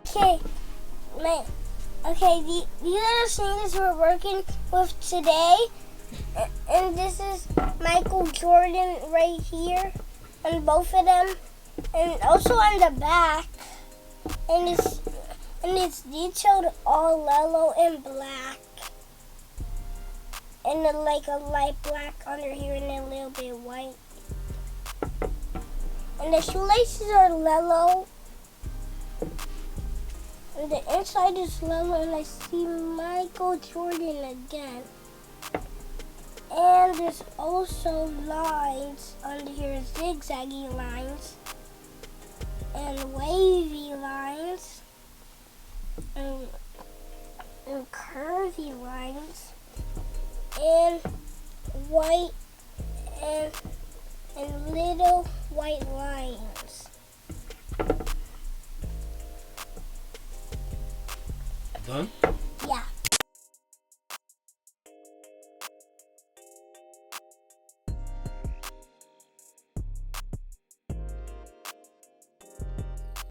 Okay, these are the sneakers we're working with today. And this is Michael Jordan right here on both of them. And also on the back. And it's detailed all yellow and black. And then like a light black under here and a little bit white. And the shoelaces are yellow. And the inside is yellow, and I see Michael Jordan again. And there's also lines under here, zigzaggy lines, and wavy lines, and curvy lines, and white and little white lines. Done?